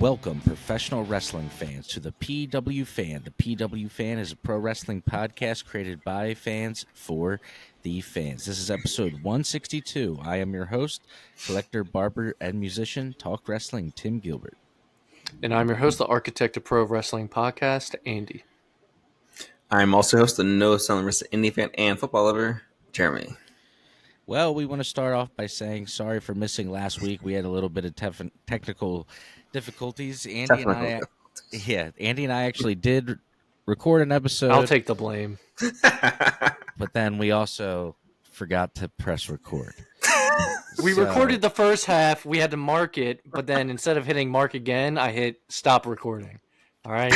Welcome, professional wrestling fans, to the PW Fan. The PW Fan is a pro wrestling podcast created by fans for the fans. This is episode 162. I am your host, collector, barber, and musician, Talk Wrestling, Tim Gilbert. And I'm your host, the architect of pro wrestling podcast, Andy. I'm also host of No Selling Wrestling Indie Fan and football lover, Jeremy. Well, we want to start off by saying sorry for missing last week. We had a little bit of technical difficulties. Andy and I actually did record an episode. I'll take the blame. But then we also forgot to press record. We recorded the first half. We had to mark it, but then instead of hitting mark again, I hit stop recording. All right.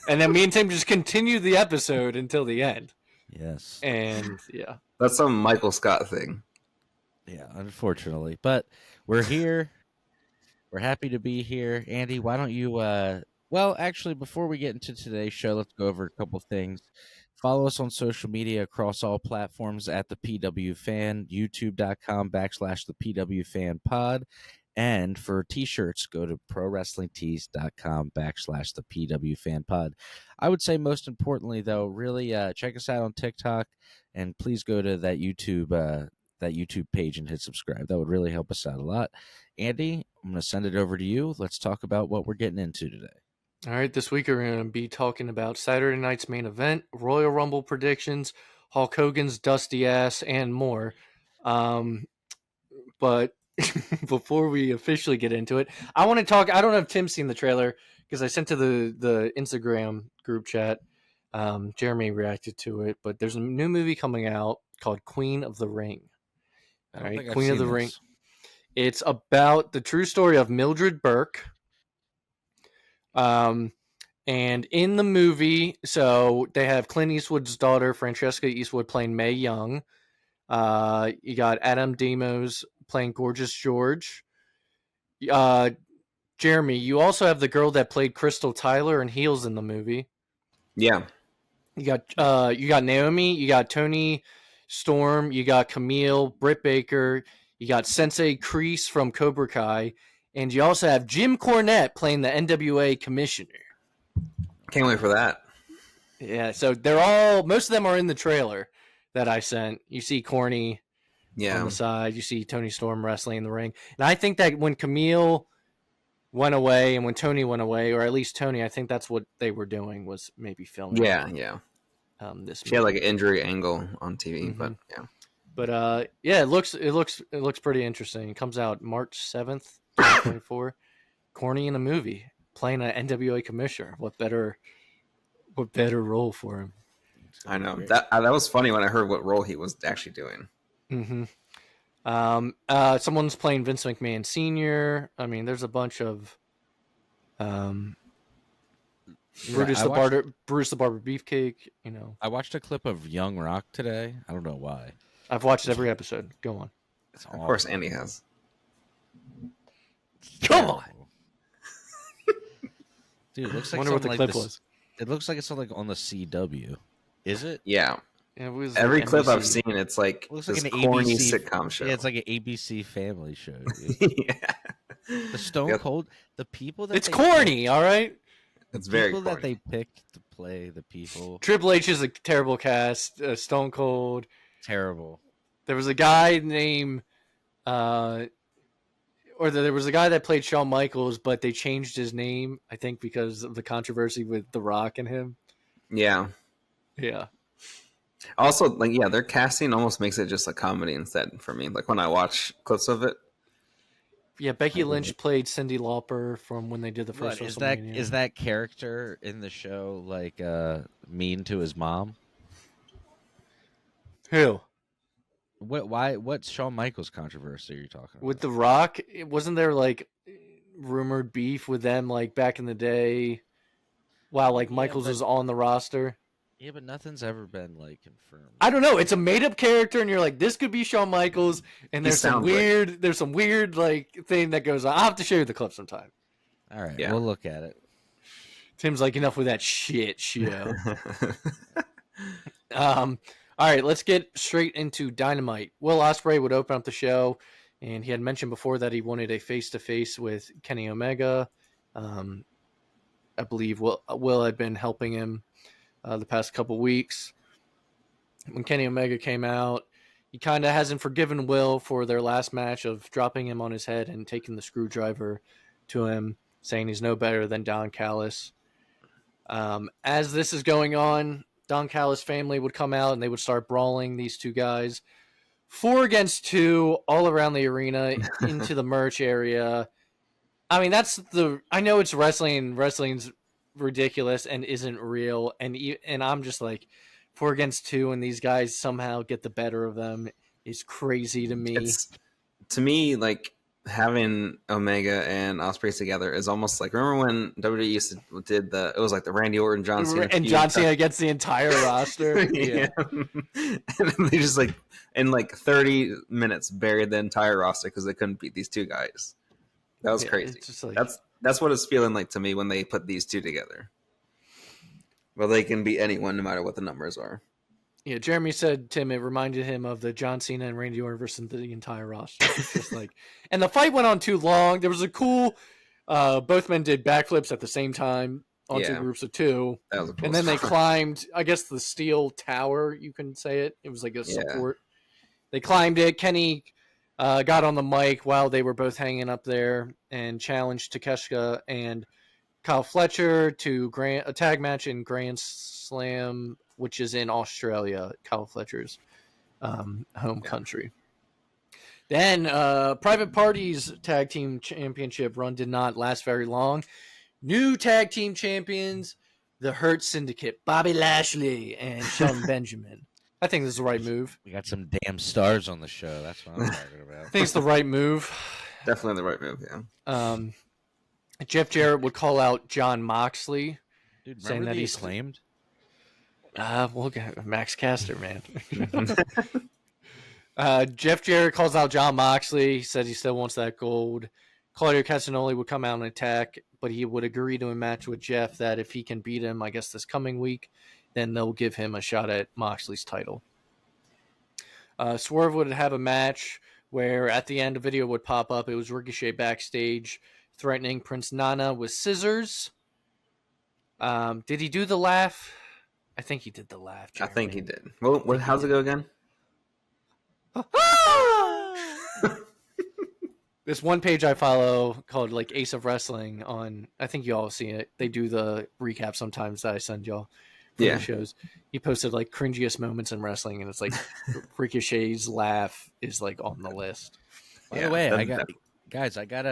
And then me and Tim just continued the episode until the end. Yes. And yeah. That's some Michael Scott thing. Yeah, unfortunately. But we're here. We're happy to be here. Andy, why don't you well, actually, before we get into today's show, let's go over a couple things. Follow us on social media across all platforms at the PW Fan, youtube.com/the PW Fan Pod. And for t-shirts, go to prowrestlingtees.com/the PW Fan Pod. I would say most importantly, though, really check us out on TikTok, and please go to that YouTube page and hit subscribe. That would really help us out a lot. Andy, I'm going to send it over to you. Let's talk about what we're getting into today. All right, this week we're going to be talking about Saturday night's main event, Royal Rumble predictions, Hulk Hogan's dusty ass, and more. But before we officially get into it, I want to talk. I don't know if Tim's seen the trailer because I sent to the Instagram group chat. Jeremy reacted to it, but there's a new movie coming out called Queen of the Ring. All right, Queen of the Ring. It's about the true story of Mildred Burke. And in the movie, so they have Clint Eastwood's daughter, Francesca Eastwood, playing Mae Young. You got Adam Demos playing Gorgeous George. Jeremy, you also have the girl that played Crystal Tyler in Heels in the movie. Yeah. You got Naomi, you got Tony Storm, you got Camille, Britt Baker, you got Sensei Kreese from Cobra Kai, and you also have Jim Cornette playing the NWA commissioner. Can't wait for that. Yeah, so most of them are in the trailer that I sent. You see Corny on the side. You see Tony Storm wrestling in the ring. And I think that when Camille went away and when Tony went away, or at least Tony, I think that's what they were doing, was maybe filming. Yeah. She had like an injury angle on TV, but yeah. But yeah, it looks pretty interesting. It comes out March 7th, 2024. Corny in a movie playing an NWA commissioner. What better role for him? I know that was funny when I heard what role he was actually doing. Someone's playing Vince McMahon Sr. I mean, there's a bunch of Brutus the Barber Beefcake. You know, I watched a clip of Young Rock today. I don't know why. I've watched every episode. Go on. Of course, Andy has. Come on, dude. It looks like I wonder what the clip was. It looks like it's like on the CW. Is it? Yeah. It was every like clip NBC. I've seen, it's like looks this like an corny ABC sitcom show. Yeah, it's like an ABC family show. Dude. Yeah. The Stone Cold, the people that it's corny, all right. It's very people corny. that they picked to play the people. Triple H is a terrible cast. Stone Cold, terrible. There was a guy named, there was a guy that played Shawn Michaels, but they changed his name, I think, because of the controversy with The Rock and him. Yeah. Also, their casting almost makes it just a comedy instead for me. Like when I watch clips of it. Yeah, Becky Lynch played Cyndi Lauper from when they did the first WrestleMania. Is that character in the show like mean to his mom? Who? What's Shawn Michaels' controversy are you talking about? With The Rock? Wasn't there like rumored beef with them like back in the day while like Michaels was on the roster? Yeah, but nothing's ever been like confirmed. I don't know. It's a made up character, and you're like, this could be Shawn Michaels, and there's some weird like thing that goes on. I'll have to show you the clip sometime. All right, we'll look at it. Tim's like, enough with that shit show. All right, let's get straight into Dynamite. Will Ospreay would open up the show, and he had mentioned before that he wanted a face-to-face with Kenny Omega, I believe Will had been helping him the past couple weeks. When Kenny Omega came out, he kind of hasn't forgiven Will for their last match of dropping him on his head and taking the screwdriver to him, saying he's no better than Don Callis. As this is going on, Don Callis' family would come out and they would start brawling these two guys. 4 against 2 all around the arena into the merch area. I mean, I know it's wrestling. Wrestling's ridiculous and isn't real. And I'm just like, 4 against 2 and these guys somehow get the better of them is crazy to me. To me, like, having Omega and Ospreay together is almost like, remember when WWE used to did it was like the Randy Orton John Cena and John Cena gets the entire roster. Yeah. And they just like in like 30 minutes buried the entire roster because they couldn't beat these two guys. That was crazy. Like, that's what it's feeling like to me when they put these two together. Well, they can beat anyone no matter what the numbers are. Yeah, Jeremy said, Tim, it reminded him of the John Cena and Randy Orton versus the entire roster. It's just like, and the fight went on too long. There was a cool, both men did backflips at the same time onto groups of 2. That was a cool and then they climbed, I guess, the steel tower, you can say it. It was like a support. They climbed it. Kenny got on the mic while they were both hanging up there and challenged Takeshita and Kyle Fletcher to a tag match in Grand Slam, which is in Australia, Kyle Fletcher's home country. Then Private Party's tag team championship run did not last very long. New tag team champions, the Hurt Syndicate, Bobby Lashley and Shelton Benjamin. I think this is the right move. We got some damn stars on the show. That's what I'm talking about. I think it's the right move. Definitely the right move, yeah. Jeff Jarrett would call out John Moxley, dude, saying that he's claimed. We'll get Max Caster, man. Jeff Jarrett calls out John Moxley. He says he still wants that gold. Claudio Castagnoli would come out and attack, but he would agree to a match with Jeff that if he can beat him, I guess this coming week, then they'll give him a shot at Moxley's title. Swerve would have a match where at the end a video would pop up. It was Ricochet backstage threatening Prince Nana with scissors. Did he do the laugh? I think he did the laugh. Jeremy. I think he did. Well, how's it go again? This one page I follow called like Ace of Wrestling on, I think you all see it. They do the recap sometimes that I send y'all for the shows. He posted like cringiest moments in wrestling, and it's like Ricochet's laugh is like on the list. By the way, I got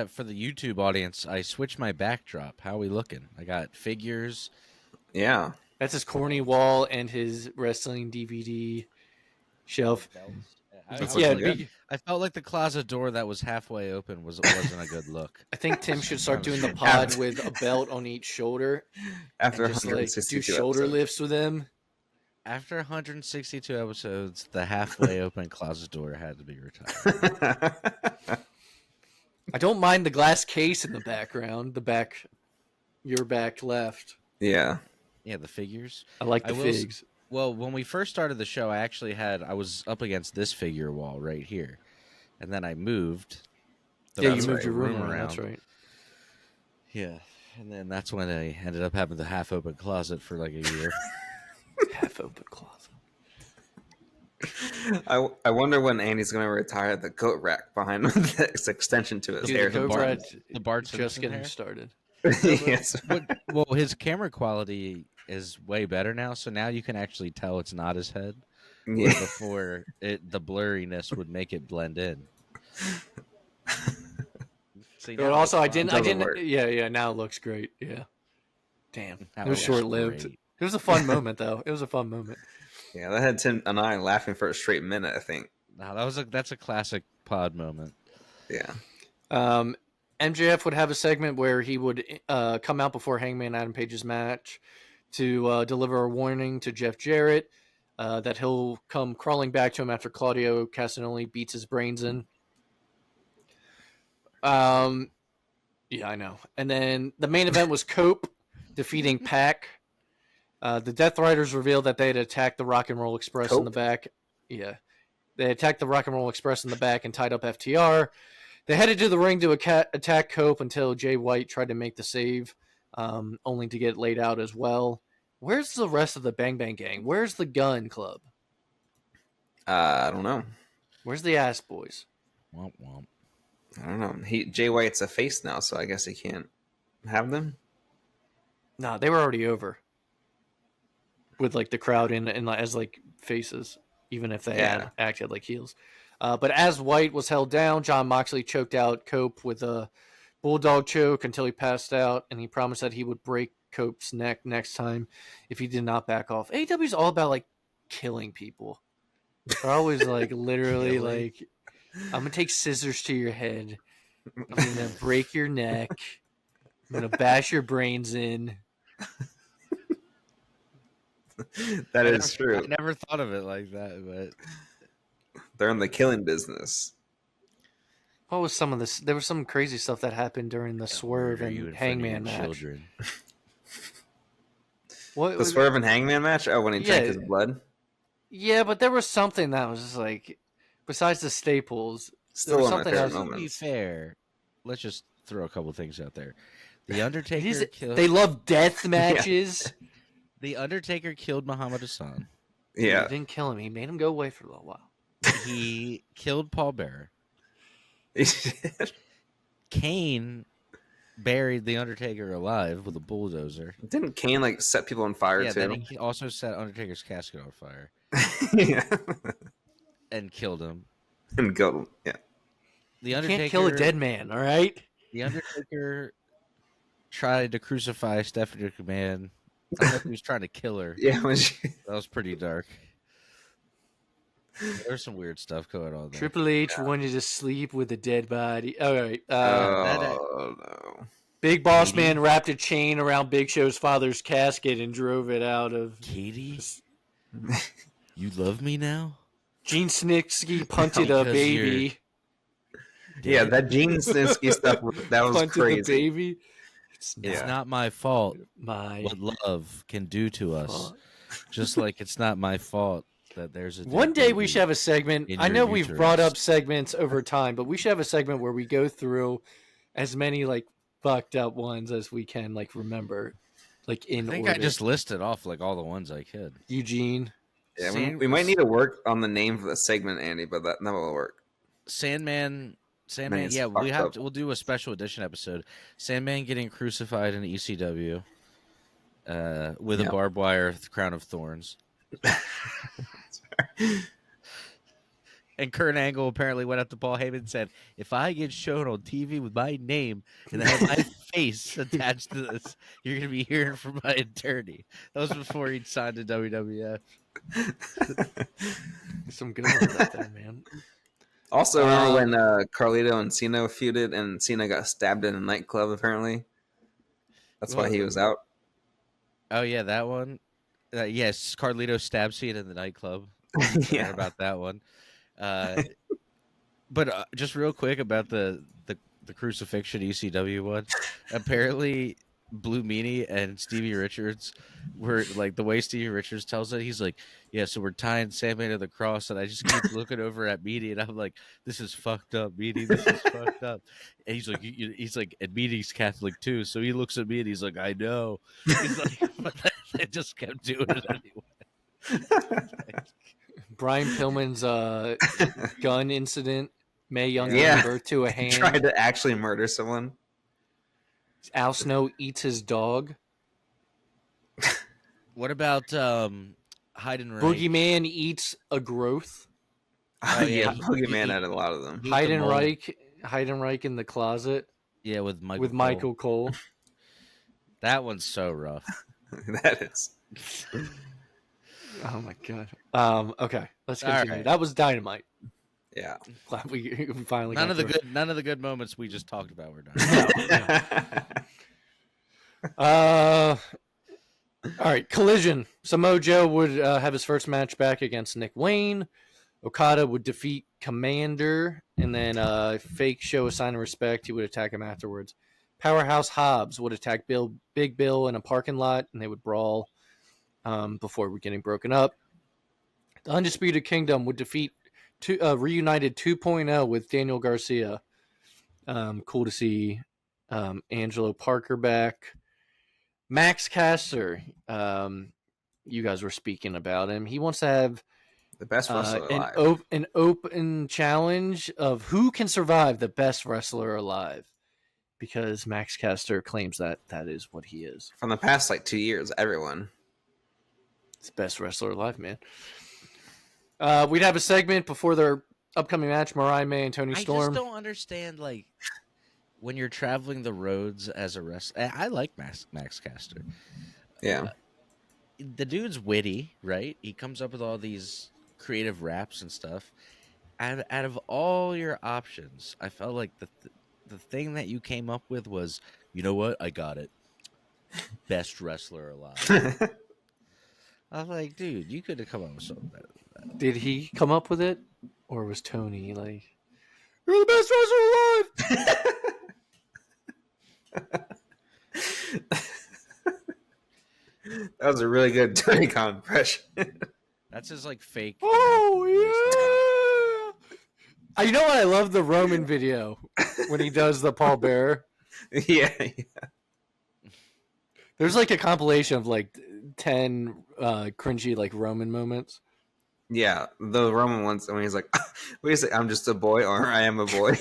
for the YouTube audience, I switched my backdrop. How are we looking? I got figures. Yeah. That's his corny wall and his wrestling DVD shelf. I felt like the closet door that was halfway open wasn't a good look. I think Tim should start doing the pod with a belt on each shoulder. After just like do shoulder lifts with him. After 162 episodes, the halfway open closet door had to be retired. I don't mind the glass case in the background. Your back left. Yeah. Yeah, the figures. I like the figs. Well, when we first started the show, I was up against this figure wall right here. And then I moved. You moved your room around. That's right. Yeah. And then that's when I ended up having the half-open closet for like a year. Half-open closet. I wonder when Andy's going to retire the coat rack behind this extension to his hair. The Bart just getting started. Yes. Well, his camera quality is way better now, so now you can actually tell it's not his head. Yeah. Before the blurriness would make it blend in. See, but also, I didn't. Work. Yeah. Now it looks great. Yeah. Damn, it was short-lived. Great. It was a fun moment, though. It was a fun moment. Yeah, that had Tim and I laughing for a straight minute, I think. No, that's a classic pod moment. Yeah. MJF would have a segment where he would come out before Hangman Adam Page's match to deliver a warning to Jeff Jarrett that he'll come crawling back to him after Claudio Castagnoli beats his brains in. Yeah, I know. And then the main event was Cope defeating Pac. The Death Riders revealed that they had attacked the Rock and Roll Express in the back. Yeah. They attacked the Rock and Roll Express in the back and tied up FTR. They headed to the ring to attack Cope until Jay White tried to make the save, only to get laid out as well. Where's the rest of the Bang Bang Gang? Where's the Gun Club? I don't know. Where's the Ass Boys? Womp womp. I don't know. Jay White's a face now, so I guess he can't have them. Nah, they were already over. With like the crowd in as like faces, even if they had acted like heels. But as White was held down, Jon Moxley choked out Cope with a bulldog choke until he passed out, and he promised that he would break Cope's neck next time if he did not back off. AEW's all about like killing people. They're always like literally like, I'm gonna take scissors to your head. I'm gonna break your neck. I'm gonna bash your brains in. That is true. I never thought of it like that, but they're in the killing business. What was some of this? There was some crazy stuff that happened during the Swerve and Hangman match. What the Swerve and Hangman match? Oh, when he drank his blood? Yeah, but there was something that was just like, besides the staples, still one something else. To be fair, let's just throw a couple things out there. The Undertaker killed... They love death matches. Yeah. The Undertaker killed Muhammad Hassan. Yeah. He didn't kill him. He made him go away for a little while. He killed Paul Bearer. Kane buried the Undertaker alive with a bulldozer. Didn't Kane like set people on fire too? Yeah, then he also set Undertaker's casket on fire. Yeah. And killed him. And killed him. Yeah. The Undertaker can't kill a dead man, all right? The Undertaker tried to crucify Stephanie McMahon. I thought he was trying to kill her. Yeah, that was pretty dark. There's some weird stuff going on there. Triple H wanted to sleep with a dead body. All right. No. Big Boss Man wrapped a chain around Big Show's father's casket and drove it out of... Katie? You love me now? Gene Snitsky punted a baby. Yeah, that Gene Snitsky stuff, that was punted crazy. The baby. It's not my fault what love can do to us. Just like it's not my fault that there's a... One day we should have a segment. I know we've brought up segments over time, but we should have a segment where we go through as many like fucked up ones as we can like remember. Like in order. I just listed off like all the ones I could. Eugene. Yeah, we might need to work on the name for the segment, Andy, but that will work. Sandman, yeah, we'll do a special edition episode. Sandman getting crucified in ECW with a barbed wire crown of thorns. And Kurt Angle apparently went up to Paul Heyman and said, if I get shown on TV with my name and I have my face attached to this, you're going to be hearing from my attorney. That was before he'd signed to WWF. Some good ones out there, man. Also, remember when Carlito and Cena feuded and Cena got stabbed in a nightclub, apparently? That's why he was out. Oh, yeah, that one. Yes, Carlito stabbed Cena in the nightclub. Yeah. About that one. But just real quick about the crucifixion ECW one. Apparently, Blue Meanie and Stevie Richards were like, the way Stevie Richards tells it, he's like, yeah, so we're tying Sandman to the cross, and I just keep looking over at Meanie, and I'm like, this is fucked up, Meanie, this is fucked up. And he's like, and Meanie's Catholic too, so he looks at me and he's like, I know. He's like, but they just kept doing it anyway. Brian Pillman's gun incident. Mae Young gave birth to a hand. He tried to actually murder someone. Al Snow eats his dog. What about Heidenreich? Boogeyman eats a growth. Oh, yeah, Boogeyman had a lot of them. Heidenreich in the closet. Yeah, with Michael Cole. That one's so rough. That is. Oh my god. Okay, let's continue. Right. That was Dynamite. Yeah. Glad we finally. None of the good moments we just talked about were done. All right, Collision. Samoa Joe would have his first match back against Nick Wayne. Okada would defeat Commander, and then Fake Show a sign of respect. He would attack him afterwards. Powerhouse Hobbs would attack Big Bill in a parking lot, and they would brawl before getting broken up. The Undisputed Kingdom would defeat Reunited 2.0 with Daniel Garcia. Cool to see Angelo Parker back. Max Caster, you guys were speaking about him. He wants to have the best wrestler alive. An open challenge of who can survive the best wrestler alive, because Max Caster claims that is what he is. From the past 2 years, everyone. It's best wrestler alive, man. We'd have a segment before their upcoming match, Mariah May and Toni Storm. I just don't understand, when you're traveling the roads as a wrestler. I like Max Caster. Yeah. The dude's witty, right? He comes up with all these creative raps and stuff. And out of all your options, I felt like the thing that you came up with was, you know what? I got it. Best wrestler alive. I was like, dude, you could have come up with something better than that. Did he come up with it? Or was Tony like, you're the best wrestler alive? That was a really good Tony Khan impression. That's his fake. Oh yeah. You know what? I love the Roman video when he does the Paul Bearer. Yeah. There's a compilation of 10 cringy Roman moments. Yeah, the Roman ones when he's like, "Wait a second, I'm just a boy, or I am a boy."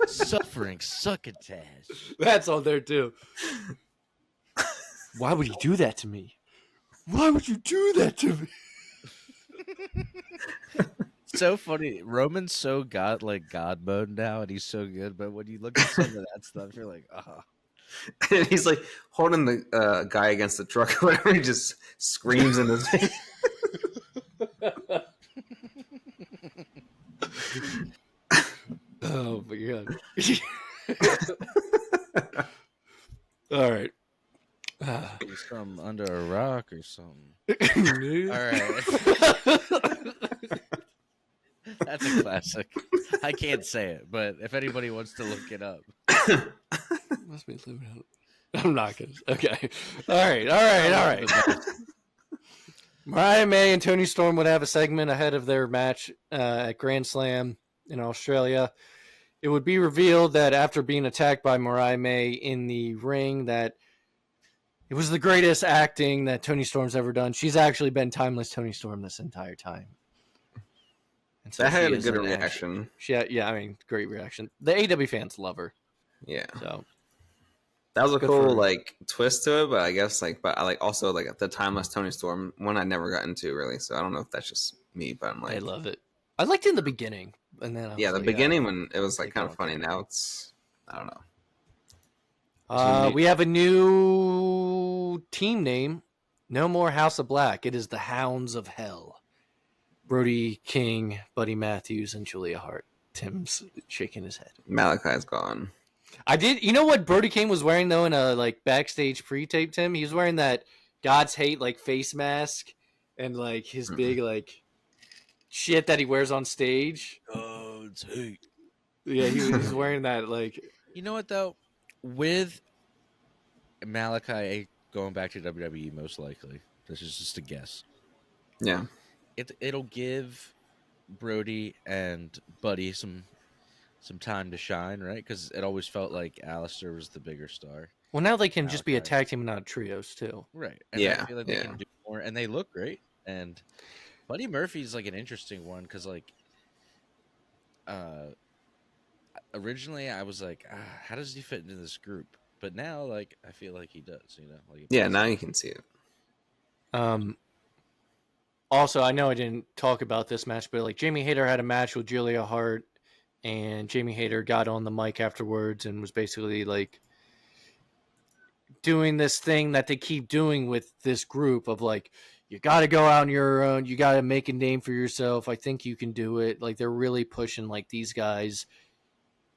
Suffering succotash. That's all there too. Why would he do that to me? Why would you do that to me? So funny. Roman's so god mode now, and he's so good. But when you look at some of that stuff, you're like, oh. And he's holding the guy against the truck or whatever. He just screams in his face. Oh my god. All right. He's from under a rock or something. All right. That's a classic. I can't say it, but if anybody wants to look it up. Must be living out. I'm not gonna. Okay. All right. Mariah May and Toni Storm would have a segment ahead of their match at Grand Slam in Australia. It would be revealed that after being attacked by Mariah May in the ring, that it was the greatest acting that Toni Storm's ever done. She's actually been timeless Toni Storm this entire time. And so that had a good reaction. Great reaction. The AEW fans love her. Yeah. So that was a cool twist to it, but I guess but I also the timeless Toni Storm one I never got into really, so I don't know if that's just me, but I'm I love it. I liked it in the beginning, and then the beginning when it was kind of funny. Now it's I don't know. We have a new team name. No more House of Black. It is the Hounds of Hell. Brody King, Buddy Matthews, and Julia Hart. Tim's shaking his head. Malachi's gone. I did. You know what Brody King was wearing though in a backstage pre-tape? Tim, he was wearing that God's Hate face mask and his big shit that he wears on stage. God's Hate. Yeah, he was wearing that You know what though? With Malachi going back to WWE, most likely. This is just a guess. Yeah. It'll give Brody and Buddy some time to shine, right? Because it always felt like Alistair was the bigger star. Well, now they can just be a tag team and not trios too. Right. And I feel like they can do more, and they look great. And Buddy Murphy's an interesting one because originally I was how does he fit into this group? But now I feel like he does. Now you can see it. Also, I know I didn't talk about this match, but Jamie Hayter had a match with Julia Hart, and Jamie Hayter got on the mic afterwards and was basically doing this thing that they keep doing with this group of you got to go out on your own, you got to make a name for yourself. I think you can do it. They're really pushing these guys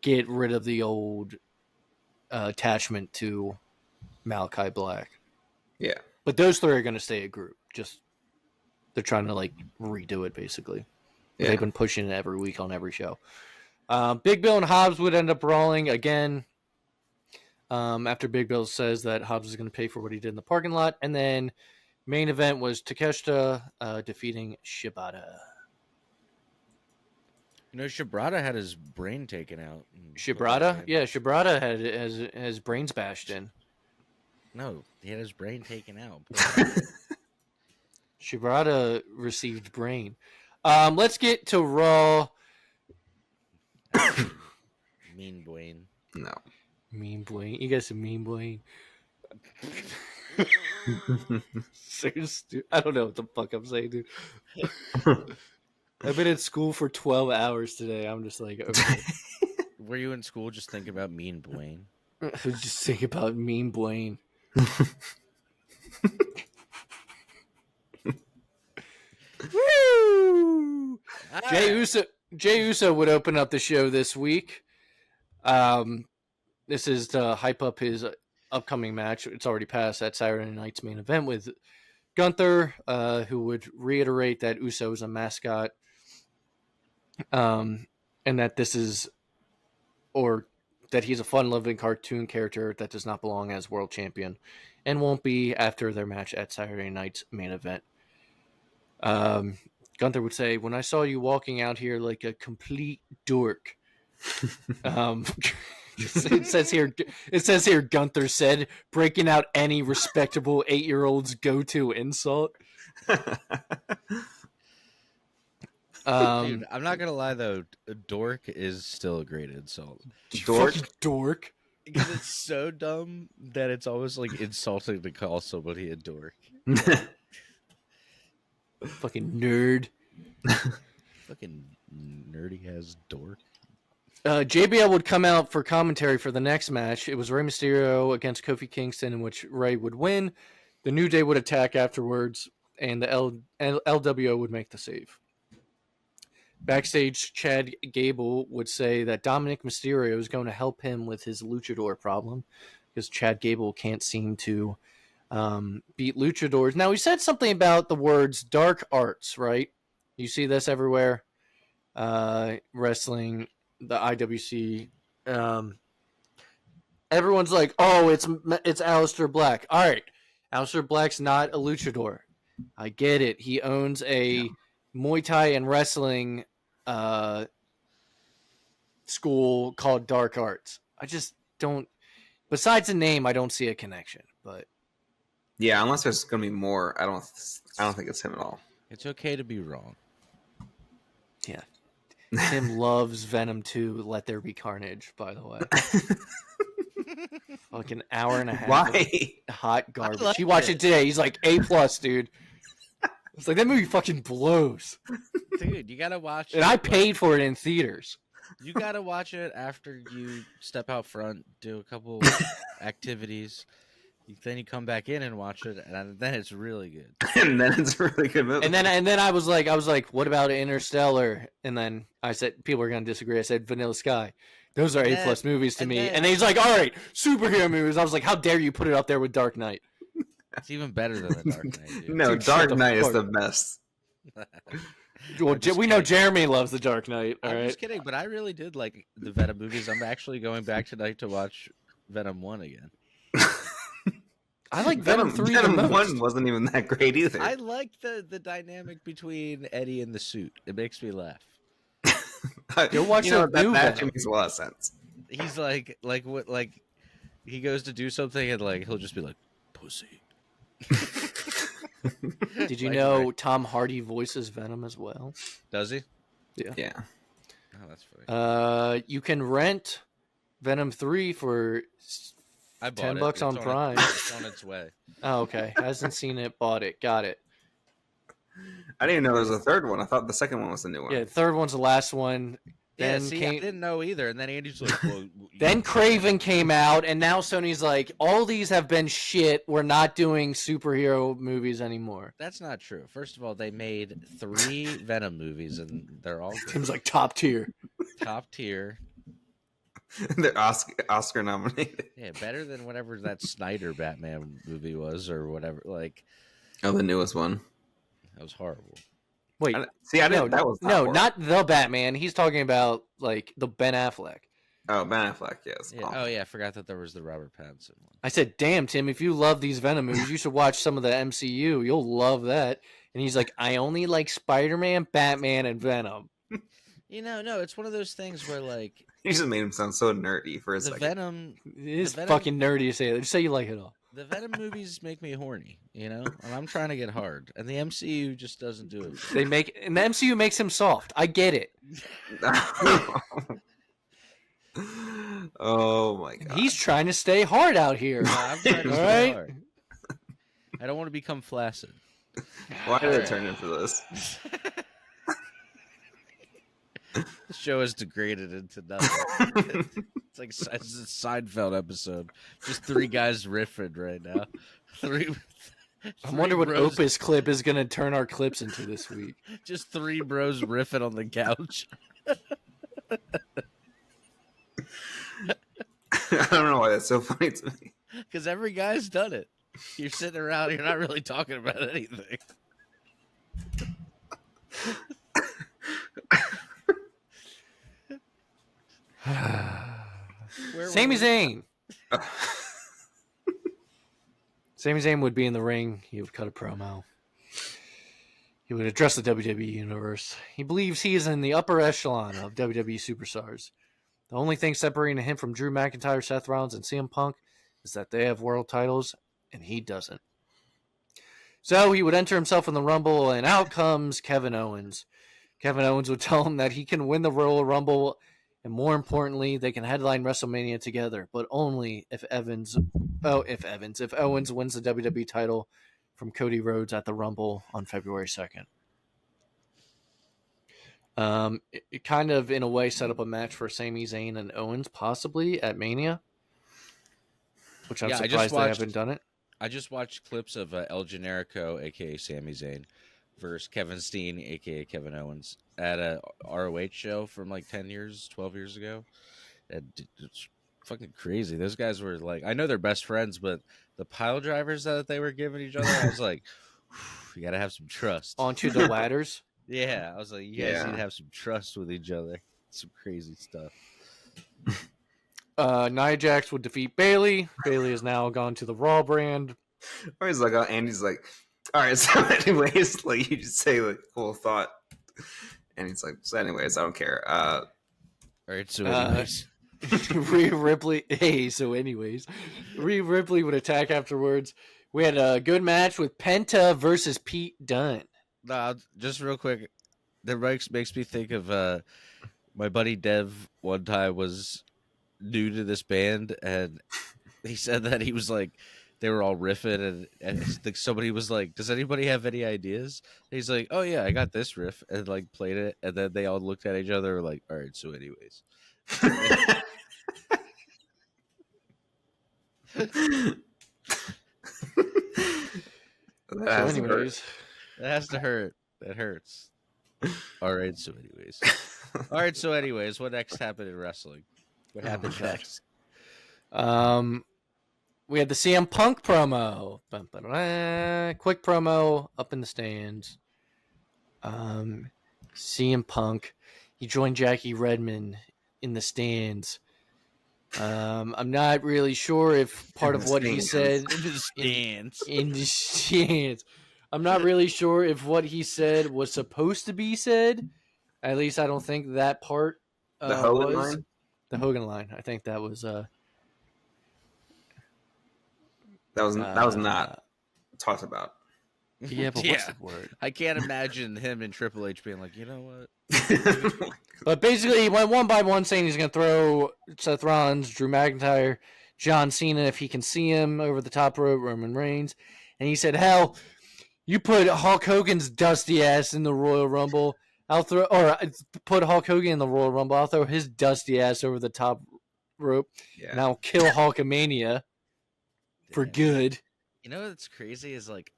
get rid of the old attachment to Malachi Black. Yeah, but those three are going to stay a group. Just they're trying to redo it basically. Yeah. They've been pushing it every week on every show. Big Bill and Hobbs would end up brawling again after Big Bill says that Hobbs is going to pay for what he did in the parking lot. And then main event was Takeshita defeating Shibata. Shibata had his brain taken out. Shibata? Yeah, Shibata had his brains bashed in. No, he had his brain taken out. Shibata received brain. Let's get to Raw. Mean Blaine. No. Mean Blaine. You guys are mean Blaine. So stupid. I don't know what the fuck I'm saying, dude. I've been in school for 12 hours today. I'm just like, okay. Were you in school just thinking about Mean Blaine? I was just thinking about Mean Blaine. Woo! Jey Uso would open up the show this week. This is to hype up his upcoming match. It's already passed that Saturday night's main event with Gunther, who would reiterate that Uso is a mascot, and that this is, or that he's a fun-loving cartoon character that does not belong as world champion, and won't be after their match at Saturday night's main event. Gunther would say, "When I saw you walking out here like a complete dork." It says here Gunther said, breaking out any respectable 8-year-old's go-to insult. Dude, I'm not gonna lie though, dork is still a great insult. Dork. Because it's so dumb that it's almost like insulting to call somebody a dork. Fucking nerd. Fucking nerdy ass dork. JBL would come out for commentary for the next match. It was Rey Mysterio against Kofi Kingston, in which Rey would win. The New Day would attack afterwards, and the LWO would make the save. Backstage, Chad Gable would say that Dominic Mysterio is going to help him with his luchador problem, because Chad Gable can't seem to beat luchadors. Now, he said something about the words dark arts, right? You see this everywhere. Wrestling, the IWC. Everyone's like, oh, it's Aleister Black. All right. Aleister Black's not a luchador. I get it. He owns a Muay Thai and wrestling school called Dark Arts. I just don't. Besides the name, I don't see a connection. But yeah, unless there's going to be more, I don't think it's him at all. It's okay to be wrong. Yeah. Tim loves Venom 2, Let There Be Carnage, by the way. Fucking hour and a half. Why? Hot garbage. He watched it today. He's like, A+, dude. It's like, that movie fucking blows. Dude, you gotta watch it. And I paid for it in theaters. You gotta watch it after you step out front, do a couple activities. Then you come back in and watch it, and then it's really good. And then it's a really good movie. And then I was like, what about Interstellar? And then I said, people are gonna disagree. I said Vanilla Sky. Those are A+ movies to me. And he's like, all right, superhero movies. I was like, how dare you put it up there with Dark Knight? It's even better than the Dark Knight, dude. No, Dark Knight is the best. Well, we know Jeremy loves the Dark Knight. All right. I'm just kidding, but I really did like the Venom movies. I'm actually going back tonight to watch Venom 1 again. I like Venom 3 Venom the most. 1 wasn't even that great either. I like the dynamic between Eddie and the suit. It makes me laugh. Go watch that new match. Venom. Makes a lot of sense. He's like he goes to do something and like he'll just be like, pussy. Did you know Tom Hardy voices Venom as well? Does he? Yeah. Oh, that's funny. You can rent Venom 3 for I bought $10 on Prime. It's on its way. Oh, okay. Hasn't seen it, bought it. Got it. I didn't even know there was a third one. I thought the second one was the new one. Yeah, the third one's the last one. Yeah, I didn't know either. And then Andy's like, well, then Craven came out, and now Sony's like, all these have been shit. We're not doing superhero movies anymore. That's not true. First of all, they made 3 Venom movies, and they're all good. Tim's like top tier. Top tier. They're Oscar nominated. Yeah, better than whatever that Snyder Batman movie was, or whatever. Like, oh, the newest one. That was horrible. Wait, I didn't. That was not the Batman. He's talking about like the Ben Affleck. Oh, Ben Affleck, yes. Yeah. Oh, yeah, I forgot that there was the Robert Pattinson one. I said, damn, Tim, if you love these Venom movies, you should watch some of the MCU. You'll love that. And he's like, I only like Spider-Man, Batman, and Venom. No, it's one of those things where like You just made him sound so nerdy for a the second. Venom. It is the Venom, fucking nerdy to say it. Just say you like it all. The Venom movies make me horny, and I'm trying to get hard, and the MCU just doesn't do it. And the MCU makes him soft. I get it. Oh my god. He's trying to stay hard out here. I'm trying to stay hard. I don't want to become flaccid. Why did it turn into this? The show has degraded into nothing. It's like it's a Seinfeld episode. Just three guys riffing right now. I wonder what Opus clip is going to turn our clips into this week. Just three bros riffing on the couch. I don't know why that's so funny to me. Because every guy's done it. You're sitting around, you're not really talking about anything. Sami Zayn. Sami Zayn would be in the ring. He would cut a promo. He would address the WWE universe. He believes he is in the upper echelon of WWE superstars. The only thing separating him from Drew McIntyre, Seth Rollins, and CM Punk is that they have world titles, and he doesn't. So he would enter himself in the Rumble, and out comes Kevin Owens. Kevin Owens would tell him that he can win the Royal Rumble, and more importantly, they can headline WrestleMania together, but only if Owens wins the WWE title from Cody Rhodes at the Rumble on February 2nd. It kind of, in a way, set up a match for Sami Zayn and Owens, possibly at Mania, which I'm surprised they haven't done it. I just watched clips of El Generico, a.k.a. Sami Zayn, versus Kevin Steen, a.k.a. Kevin Owens, at a ROH show from like 12 years ago. It's fucking crazy. Those guys were like, I know they're best friends, but the pile drivers that they were giving each other, I was like, you got to have some trust. Onto the ladders? Yeah, I was like, you guys need to have some trust with each other. Some crazy stuff. Nia Jax would defeat Bayley. Bayley has now gone to the Raw brand. Or he's like, Andy's like, all right, so anyways, like you just say like cool thought. And he's like, so anyways, I don't care. All right, so anyways. Rhea Ripley. Hey, so anyways. Rhea Ripley would attack afterwards. We had a good match with Penta versus Pete Dunne. Nah, just real quick, that makes me think of my buddy Dev. One time was new to this band, and he said that he was like, they were all riffing, and somebody was like, "Does anybody have any ideas?" And he's like, "Oh yeah, I got this riff," and like played it, and then they all looked at each other like, "All right, so anyways." That has to hurt. That hurts. All right, so anyways. What next happened in wrestling? What happened next? We had the CM Punk promo. Quick promo up in the stands. CM Punk. He joined Jackie Redmond in the stands. I'm not really sure if part of what he said in the stands. I'm not really sure if what he said was supposed to be said. At least I don't think that part the Hogan line. The Hogan line. I think that was that was not talked about. Yeah, but what's the word? I can't imagine him and Triple H being like, you know what? But basically, he went one by one saying he's going to throw Seth Rollins, Drew McIntyre, John Cena if he can see him over the top rope, Roman Reigns. And he said, hell, you put Hulk Hogan's dusty ass in the Royal Rumble. Put Hulk Hogan in the Royal Rumble. I'll throw his dusty ass over the top rope. Yeah. And I'll kill Hulkamania for good. You know what's crazy is like,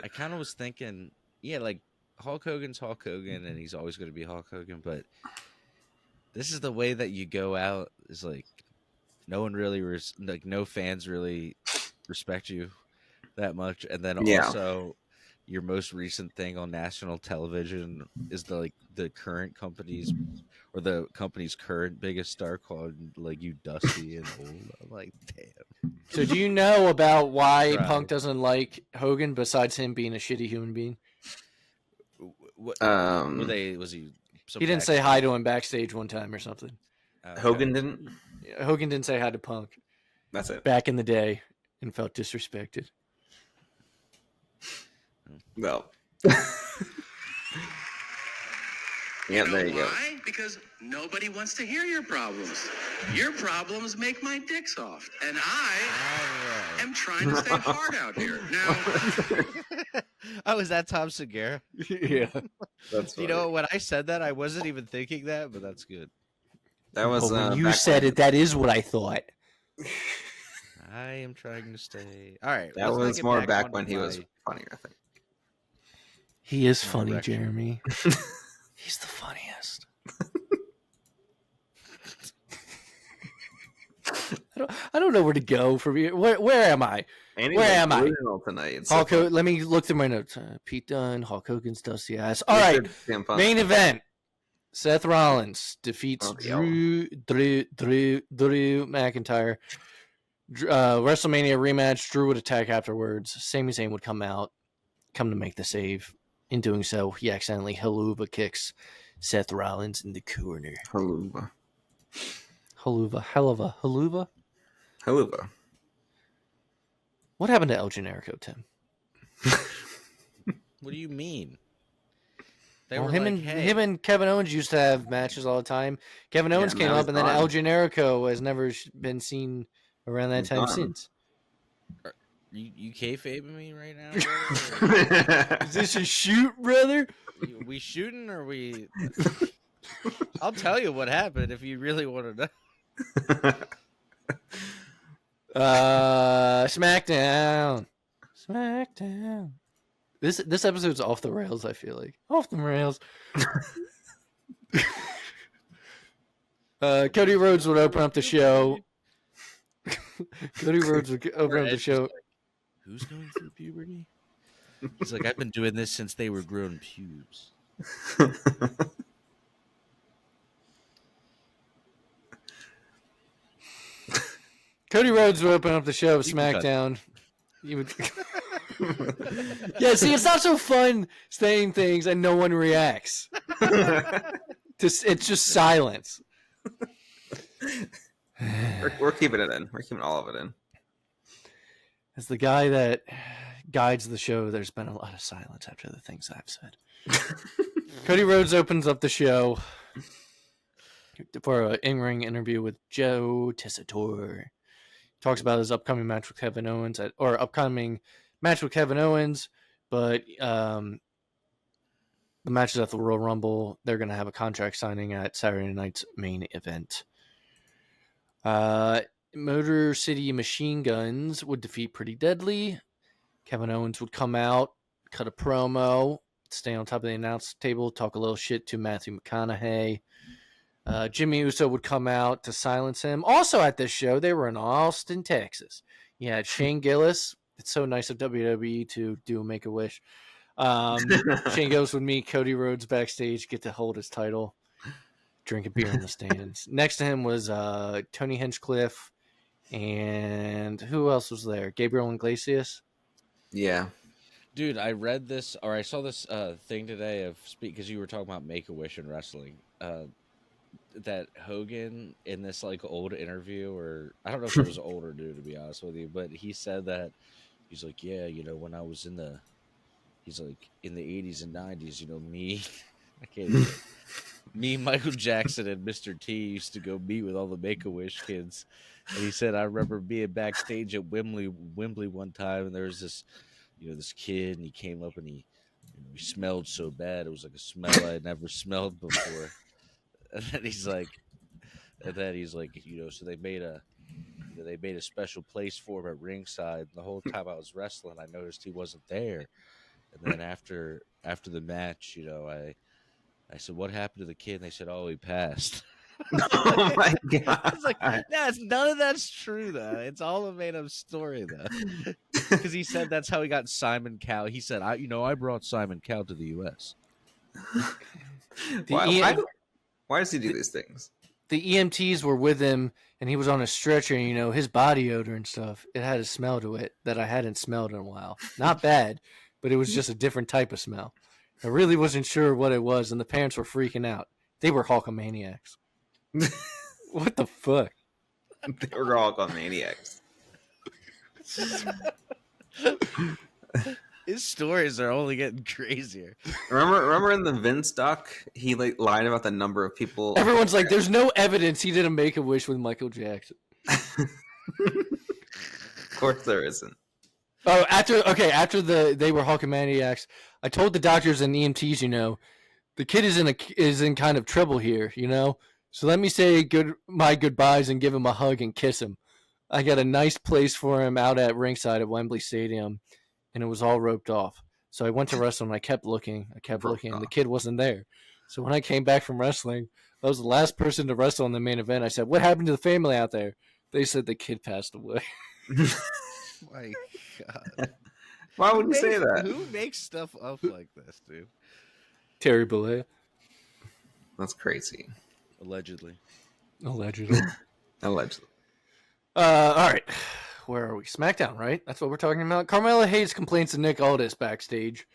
I kind of was thinking, yeah, like Hulk Hogan's Hulk Hogan, and he's always going to be Hulk Hogan. But this is the way that you go out. Is like no one really, no fans really respect you that much, and then also your most recent thing on national television is the current company's or the company's current biggest star called like you dusty and old. I'm like, damn. So do you know about why Punk doesn't like Hogan besides him being a shitty human being? Was he he didn't say hi to him backstage one time or something. Okay. Hogan didn't? Yeah, Hogan didn't say hi to Punk. That's it. Back in the day, and felt disrespected. Well. Yeah, there you go. Why? Because nobody wants to hear your problems. Your problems make my dick soft, and I am trying to stay hard out here. Now, oh, is that Tom Segura? Yeah, that's funny. You know, when I said that, I wasn't even thinking that, but that's good. That was when you said it. That is what I thought. I am trying to stay. All right, that was more back when he was funnier, I think. He is funny, Jeremy. He's the funniest. I don't know where to go from here. Where am I? Where am I? Tonight. Hulk Hogan, let me look through my notes. Pete Dunne, Hulk Hogan's dusty ass. All right, main event. Seth Rollins defeats Drew McIntyre. WrestleMania rematch. Drew would attack afterwards. Sami Zayn would come to make the save. In doing so, he accidentally haluva kicks Seth Rollins in the corner. Haluva. What happened to El Generico, Tim? What do you mean? Him and Kevin Owens used to have matches all the time. Kevin Owens came up, and then El Generico has never been seen around that time since. You kayfabing me right now? Is this a shoot, brother? We shooting or we? I'll tell you what happened if you really want to know. Smackdown. This episode's off the rails. I feel like off the rails. Cody Rhodes would open up the show. Cody Rhodes would open up the show. Who's going through puberty? He's like, I've been doing this since they were grown pubes. Cody Rhodes would open up the show of SmackDown. You would... Yeah, see, it's not so fun saying things and no one reacts. It's just silence. We're keeping it in. We're keeping all of it in. As the guy that guides the show, there's been a lot of silence after the things I've said. Cody Rhodes opens up the show for an in-ring interview with Joe Tessitore. Talks about his upcoming match with Kevin Owens, but the match is at the Royal Rumble. They're going to have a contract signing at Saturday night's main event. Motor City Machine Guns would defeat Pretty Deadly. Kevin Owens would come out, cut a promo, stay on top of the announce table, talk a little shit to Matthew McConaughey. Jimmy Uso would come out to silence him. Also at this show, they were in Austin, Texas. You had Shane Gillis. It's so nice of WWE to do a Make-A-Wish. Shane Gillis would meet Cody Rhodes backstage, get to hold his title, drink a beer in the stands. Next to him was Tony Hinchcliffe. And who else was there? Gabriel Iglesias? Yeah. Dude, I read this, or I saw this thing today of because you were talking about Make-A-Wish and wrestling. That Hogan in this like old interview, or I don't know if it was an older dude to be honest with you, but he said that he's like, yeah, you know, when I was in the 80s and 90s, you know, me, Michael Jackson, and Mr. T used to go meet with all the Make-A-Wish kids. And he said, I remember being backstage at Wembley one time, and there was this, you know, this kid, and he came up and he smelled so bad. It was like a smell I had never smelled before. And then he's like, you know, so they made a special place for him at ringside. And the whole time I was wrestling, I noticed he wasn't there. And then after the match, you know, I said, what happened to the kid? And they said, oh, he passed. Oh my god! I was like, none of that's true though. It's all a made up story though. Because he said that's how he got Simon Cowell. He said, I brought Simon Cowell to the U.S. Why does he do these things? The EMTs were with him, and he was on a stretcher. And, you know, his body odor and stuff, it had a smell to it that I hadn't smelled in a while. Not bad, but it was just a different type of smell. I really wasn't sure what it was, and the parents were freaking out. They were Hulkamaniacs. What the fuck? They were Hulkamaniacs. His stories are only getting crazier. Remember in the Vince doc, he like lied about the number of people. Everyone's like, "There's no evidence he didn't make a wish with Michael Jackson." Of course, there isn't. Oh, after they were Hulkamaniacs, I told the doctors and EMTs, the kid is in kind of trouble here, So let me say my goodbyes and give him a hug and kiss him. I got a nice place for him out at ringside at Wembley Stadium, and it was all roped off. So I went to wrestle and I kept looking, and the kid wasn't there. So when I came back from wrestling, I was the last person to wrestle in the main event. I said, "What happened to the family out there?" They said the kid passed away. My God. Why would you say that? Who makes stuff up like this, dude? Terry Bollea. That's crazy. Allegedly. Allegedly. All right. Where are we? SmackDown, right? That's what we're talking about. Carmelo Hayes complains to Nick Aldis backstage.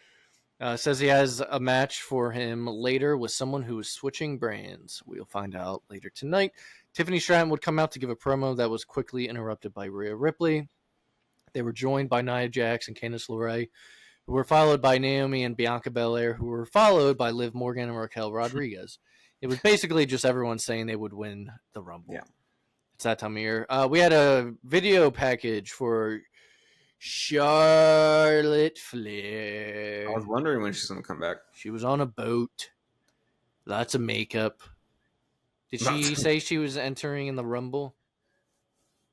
Says he has a match for him later with someone who is switching brands. We'll find out later tonight. Tiffany Stratton would come out to give a promo that was quickly interrupted by Rhea Ripley. They were joined by Nia Jax and Candice LeRae, who were followed by Naomi and Bianca Belair, who were followed by Liv Morgan and Raquel Rodriguez. It was basically just everyone saying they would win the Rumble. Yeah. It's that time of year. We had a video package for Charlotte Flair. I was wondering when she's going to come back. She was on a boat. Lots of makeup. Did she say she was entering in the Rumble?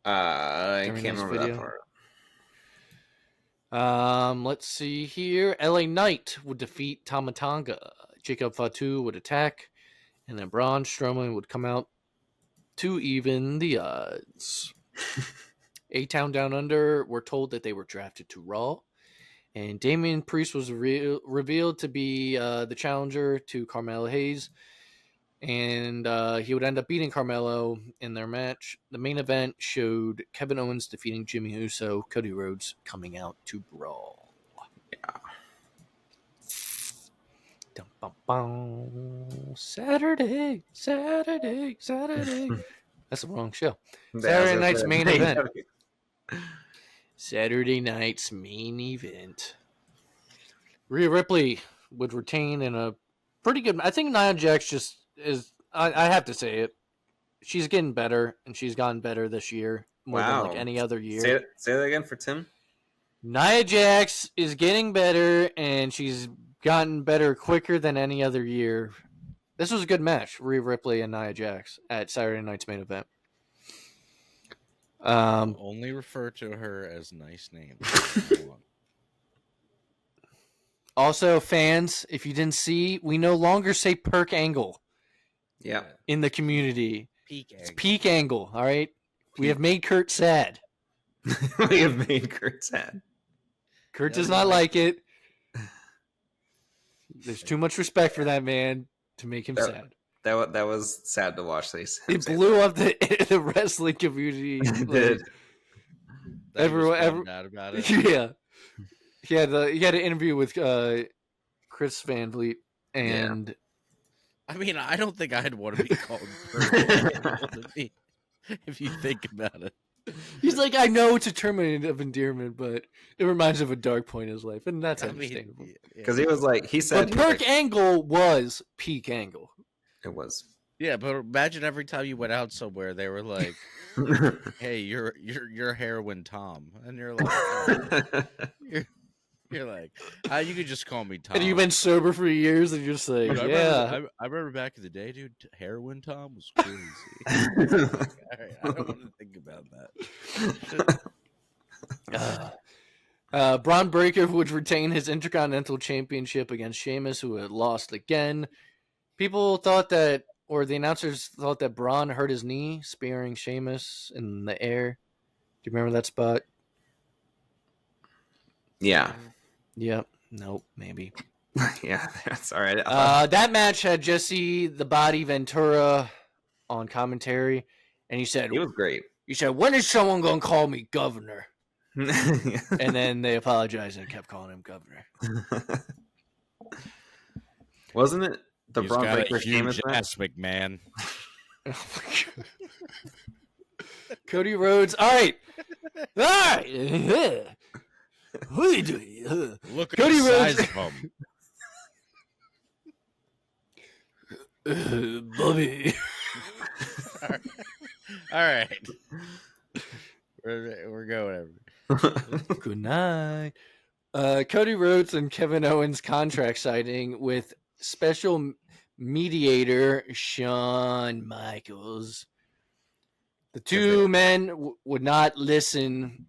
I can't remember that part. Let's see here. LA Knight would defeat Tama Tonga. Jacob Fatu would attack. And then Braun Strowman would come out to even the odds. A-Town Down Under were told that they were drafted to Raw. And Damian Priest was revealed to be the challenger to Carmelo Hayes. And he would end up beating Carmelo in their match. The main event showed Kevin Owens defeating Jimmy Uso, Cody Rhodes coming out to brawl. Yeah. Saturday. That's the wrong show. Saturday night's main event. Saturday night's main event. Rhea Ripley would retain in a pretty good. I think Nia Jax just is. I have to say it. She's getting better, and she's gotten better this year more than like any other year. Say that again for Tim. Nia Jax is getting better, and she's gotten better quicker than any other year. This was a good match, Rhea Ripley and Nia Jax at Saturday night's main event. Only refer to her as nice names. Also, fans, if you didn't see, we no longer say Perk Angle. Yeah. In the community. It's Peak Angle, all right? We have made Kurt sad. We have made Kurt sad. Kurt does not like it. There's too much respect for that man to make him sad. That was sad to watch. It blew up the wrestling community. It did. Everyone mad about it. Yeah. He had an interview with Chris Van Vliet, and I mean, I don't think I'd want to be called if you think about it. He's like, I know it's a term of endearment, but it reminds him of a dark point in his life, and that's understandable. Because he was like, he said, but Perk Angle was peak Angle. It was. Yeah, but imagine every time you went out somewhere, they were like, "Hey, you're Heroin Tom," and you're like, oh. You're like, you could just call me Tom. And you've been sober for years, and you're just like, I remember back in the day, dude. Heroin Tom was crazy. Like, all right, I don't want to think about that. Braun Breaker would retain his Intercontinental Championship against Sheamus, who had lost again. People thought that, or the announcers thought that Braun hurt his knee, spearing Sheamus in the air. Do you remember that spot? Yeah. Yep. Nope. Maybe. Yeah, that's all right. That match had Jesse the Body Ventura on commentary, and he said, "He was great." He said, "When is someone gonna call me governor?" And then they apologized and kept calling him governor. Wasn't it The He's Braun got a Breaker huge Sheamus match? ass, McMahon. Oh my God. Cody Rhodes. All right. What are you doing? Look at Cody the Rhodes. size of him. Bobby. All right. We're going. Good night. Cody Rhodes and Kevin Owens contract signing with special mediator Shawn Michaels. The two men would not listen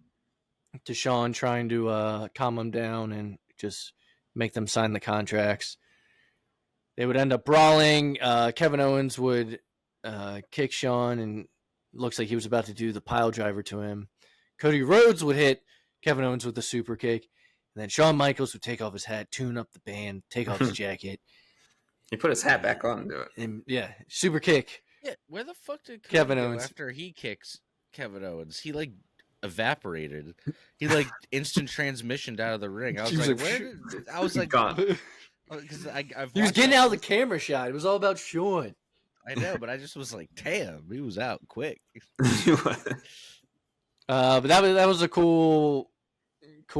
to Shawn trying to calm them down and just make them sign the contracts. They would end up brawling. Kevin Owens would kick Shawn, and looks like he was about to do the pile driver to him. Cody Rhodes would hit Kevin Owens with the super kick, and then Shawn Michaels would take off his hat, tune up the band, take off his jacket. He put his hat back on and do it. And yeah, super kick. Yeah, where the fuck did Cody Kevin go Owens after he kicks Kevin Owens? He like evaporated. He like instant transmissioned out of the ring. I was like, where did I was like, gone. Because he was getting out of the camera shot. It was all about Shawn. I know, but I just was like, damn, he was out quick. But that was a cool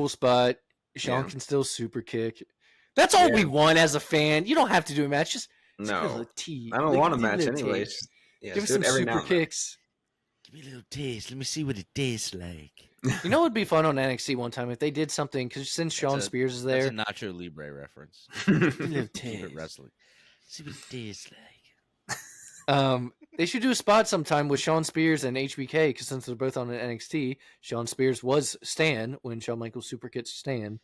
spot. Shawn can still super kick. That's all we want as a fan. You don't have to do a match. Just no, I don't want a match anyway. Give us some super kicks. Give me a little taste. Let me see what it tastes like. You know what would be fun on NXT one time if they did something, because since Shawn Spears is there. That's a Nacho Libre reference. Favorite wrestling. See what it tastes like. They should do a spot sometime with Shawn Spears and HBK, because since they're both on NXT, Shawn Spears was Stan when Shawn Michaels super kicks Stan,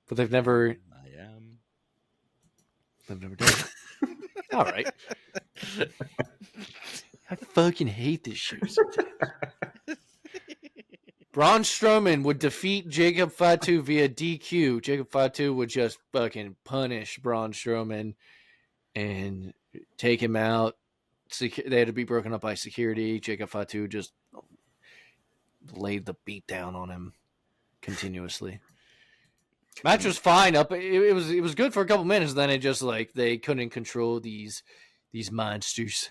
but they've never. They've never done it. All right. I fucking hate this shit sometimes. Braun Strowman would defeat Jacob Fatu via DQ. Jacob Fatu would just fucking punish Braun Strowman and take him out. They had to be broken up by security. Jacob Fatu just laid the beat down on him continuously. Match was fine. It was good for a couple minutes. Then it just like they couldn't control these monsters.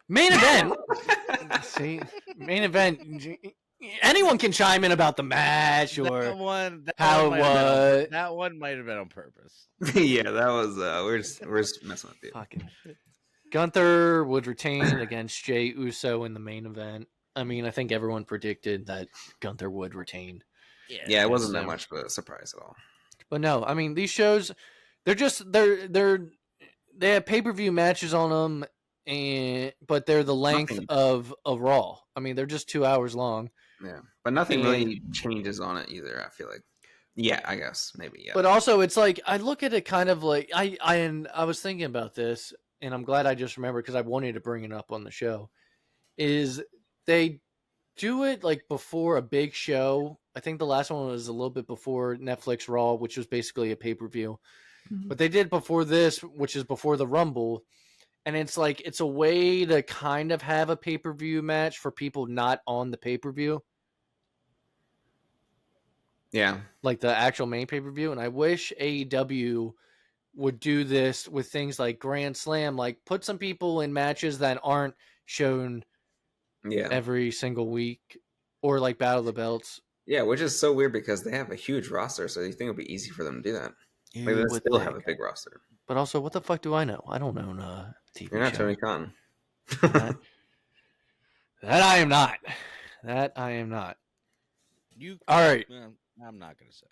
Main event. See, main event. Anyone can chime in about the match or how it was. That one might have been on purpose. Yeah, that was. We're just messing with you. Fucking Gunther would retain against Jey Uso in the main event. I mean, I think everyone predicted that Gunther would retain. Yeah, it wasn't that much of a surprise at all. But no, I mean, these shows, they have pay-per-view matches on them, but they're the length of Raw. I mean, they're just 2 hours long. Yeah, but nothing really changes on it either, I feel like. Yeah, I guess maybe. Yeah. But also, it's like I look at it kind of like I was thinking about this, and I'm glad I just remembered because I wanted to bring it up on the show. Is they do it like before a big show. I think the last one was a little bit before Netflix Raw, which was basically a pay-per-view. Mm-hmm. But they did before this, which is before the Rumble. And it's like it's a way to kind of have a pay-per-view match for people not on the pay-per-view. Yeah. Like the actual main pay-per-view. And I wish AEW would do this with things like Grand Slam, like put some people in matches that aren't shown every single week, or like Battle of the Belts. Yeah, which is so weird because they have a huge roster, so you think it'd be easy for them to do that. Maybe they still have a big roster. But also, what the fuck do I know? I don't own a TV You're not show. Tony Khan. that I am not. That I am not. All right. I'm not going to say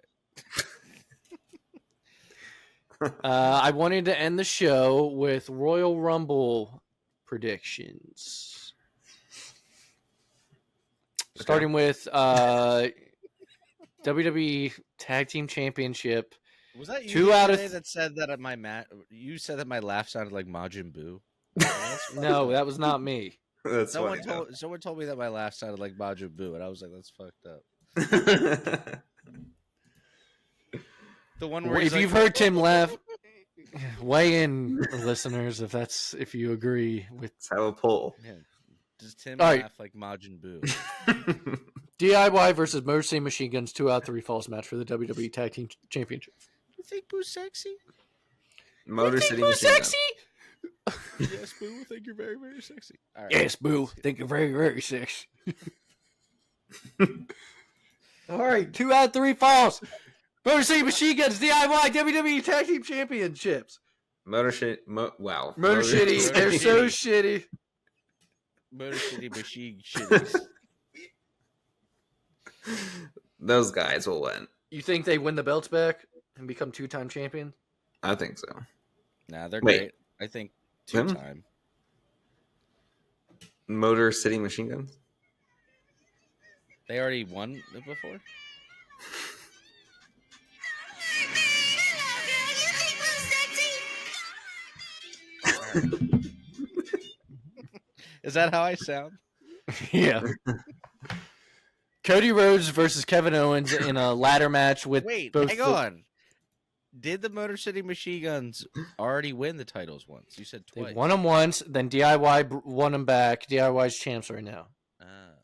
it. I wanted to end the show with Royal Rumble predictions. Okay. Starting with WWE Tag Team Championship. Was that you that said that you said that my laugh sounded like Majin Buu? No, that was not me. Someone told me that my laugh sounded like Majin Buu, and I was like, that's fucked up. The one where if you've heard Tim laugh, weigh in, listeners, if you agree with. Let's have a poll. Yeah. Does Tim laugh like Majin Buu? DIY versus Motor City Machine Guns 2 out of 3 falls match for the WWE Tag Team Championship. You think Boo's sexy? Motor you think City Boo's Machine sexy? Yes, Boo. I think you're very, very sexy. All right. Yes, Boo. Think you're very, very sexy. All right, 2 out of 3 falls. Motor City Machine Guns DIY WWE Tag Team Championships. Motor City. Wow. Motor City. They're so shitty. Motor City Machine Shitties. Those guys will win. You think they win the belts back and become 2-time champions? I think so. Nah, they're Wait. great. I think 2-time. Motor City Machine Guns? They already won it before? Is that how I sound? Yeah. Cody Rhodes versus Kevin Owens in a ladder match with both. Hang on. Did the Motor City Machine Guns already win the titles once? You said twice. They won them once, then DIY won them back. DIY's champs right now.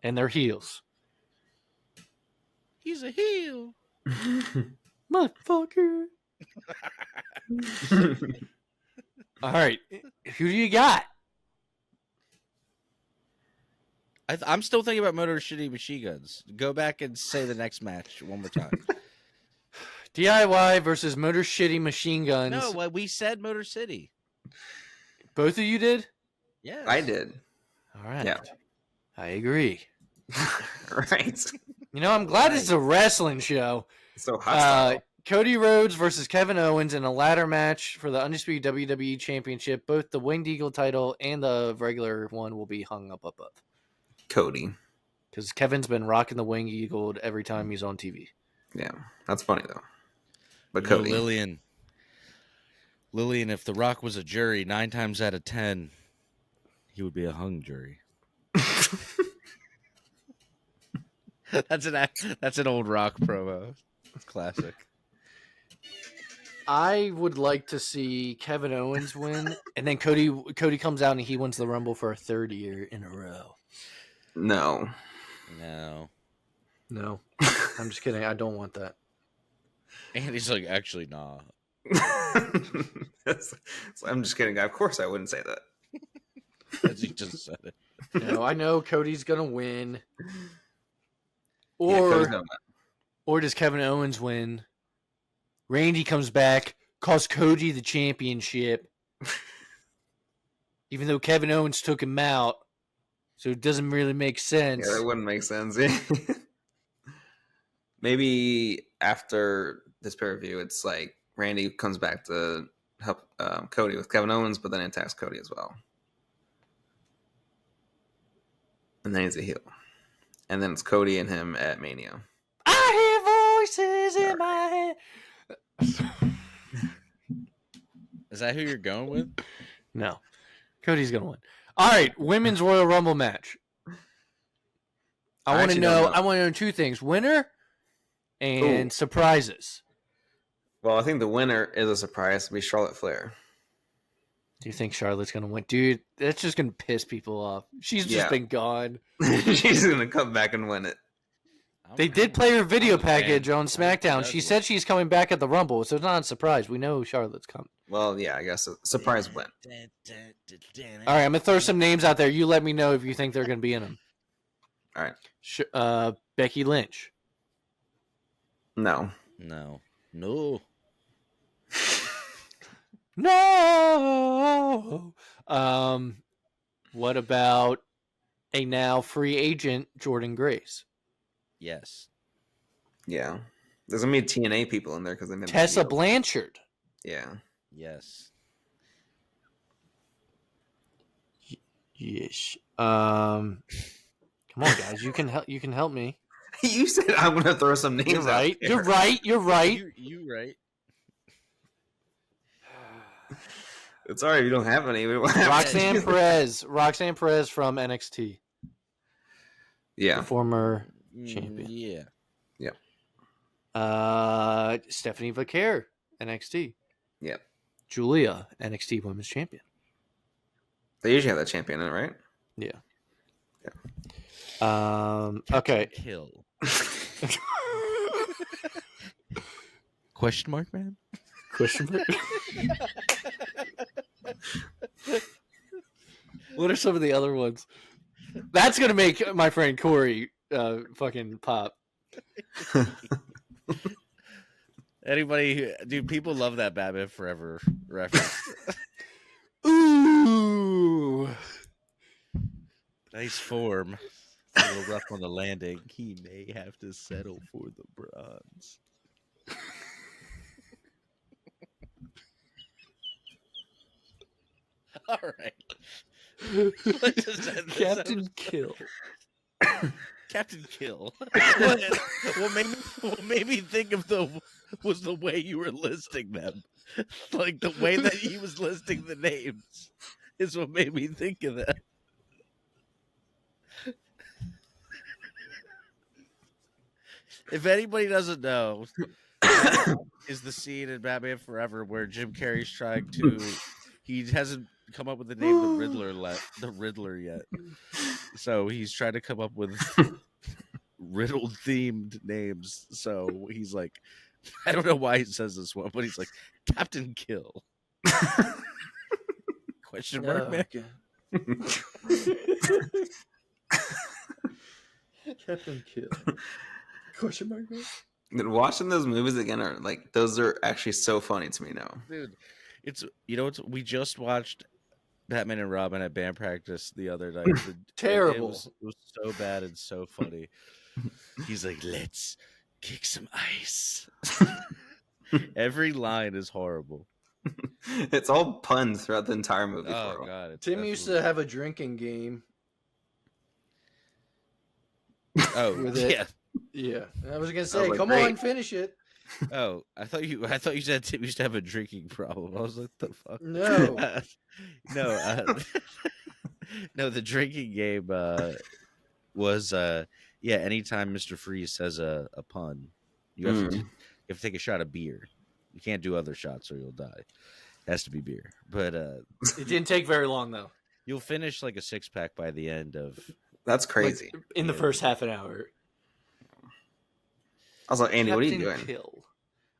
And they're heels. He's a heel. Motherfucker. All right. Who do you got? I'm still thinking about Motor City Machine Guns. Go back and say the next match one more time. DIY versus Motor City Machine Guns. No, we said Motor City. Both of you did? Yeah. I did. All right. Yeah. I agree. Right. You know, I'm glad it's a wrestling show. So hostile. Cody Rhodes versus Kevin Owens in a ladder match for the Undisputed WWE Championship. Both the Winged Eagle title and the regular one will be hung up above. Cody. Because Kevin's been rocking the Winged Eagle every time he's on TV. Yeah. That's funny, though. But You know, Cody. Lillian, if The Rock was a jury, 9 times out of 10, he would be a hung jury. That's an old Rock promo. It's classic. I would like to see Kevin Owens win, and then Cody comes out and he wins the Rumble for a 3rd year in a row. No. No. I'm just kidding. I don't want that. And he's like, actually, nah. I'm just kidding. Of course I wouldn't say that. As he just said it. No, I know Cody's going to win. Cody's gonna win. Or does Kevin Owens win? Randy comes back, costs Cody the championship. Even though Kevin Owens took him out. So it doesn't really make sense. Yeah, that wouldn't make sense. Maybe after this pay-per-view, it's like Randy comes back to help Cody with Kevin Owens, but then attacks Cody as well. And then he's a heel. And then it's Cody and him at Mania. I hear voices in my head. Is that who you're going with? No. Cody's going to win. All right, Women's Royal Rumble match. I want to know 2 things. Winner and surprises. Well, I think the winner is a surprise. It'll be Charlotte Flair. Do you think Charlotte's going to win? Dude, that's just going to piss people off. She's just been gone. She's going to come back and win it. They did play her video package on Smackdown. She said she's coming back at the Rumble, so it's not a surprise. We know Charlotte's coming. Well, yeah, I guess a surprise win. All right, I'm going to throw some names out there. You let me know if you think they're going to be in them. All right. Becky Lynch. No. No. No. What about a now free agent, Jordan Grace? Yes. Yeah. There's going to be TNA people in there because they made Tessa Blanchard. Yeah. Yes. Yes. Come on, guys. You can help me. You said I'm going to throw some names You're right. out there. You're right. You're right. You right. It's all right if you don't have any. Roxanne Perez. Roxanne Perez from NXT. Yeah. The former champion. Yeah. Stephanie Vaquer, NXT. Yep. Julia, NXT Women's Champion. They usually have that champion in it, right? Yeah. Okay. Hill. Question mark, man? Question mark. What are some of the other ones? That's gonna make my friend Corey fucking pop. Anybody, dude, people love that Batman Forever reference. Ooh, Nice form. It's a little rough on the landing. He may have to settle for the bronze. All right. Captain Kill. Captain Kill. what made me think of was the way you were listing them. Like the way that he was listing the names is what made me think of that. If anybody doesn't know, is the scene in Batman Forever where Jim Carrey's trying to. He hasn't come up with the name the Riddler yet, so he's trying to come up with riddle themed names. So he's like, I don't know why he says this one, but he's like Captain Kill. Question mark, man. Captain Kill. Question mark, man. And watching those movies again are like those are actually so funny to me now, dude. It's we just watched Batman and Robin at band practice the other night. Terrible. It was so bad and so funny. He's like, let's kick some ice. Every line is horrible. It's all puns throughout the entire movie. Oh god! Tim used to have a drinking game. Oh with it. Yeah. Yeah, I was gonna say, come great. on, finish it. Oh, I thought you said Tim used to have a drinking problem. I was like, the fuck? No, no. The drinking game was anytime Mr. Freeze says a pun, you have to take a shot of beer. You can't do other shots or you'll die. It has to be beer. But it didn't take very long though. You'll finish like a 6-pack by the end of. That's crazy. Like, in the first half an hour. Also, Andy, what are you Captain doing? Kill.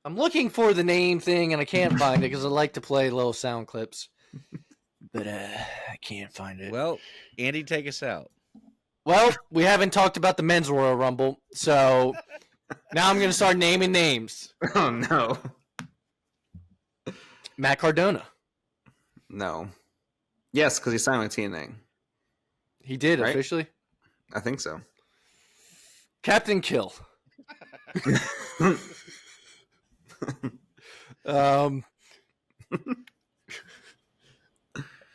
I'm looking for the name thing, and I can't find it because I like to play little sound clips. But I can't find it. Well, Andy, take us out. Well, we haven't talked about the men's Royal Rumble, so now I'm going to start naming names. Oh, no. Matt Cardona. No. Yes, because he signed with TNA. He did, right? Officially? I think so. Captain Kill.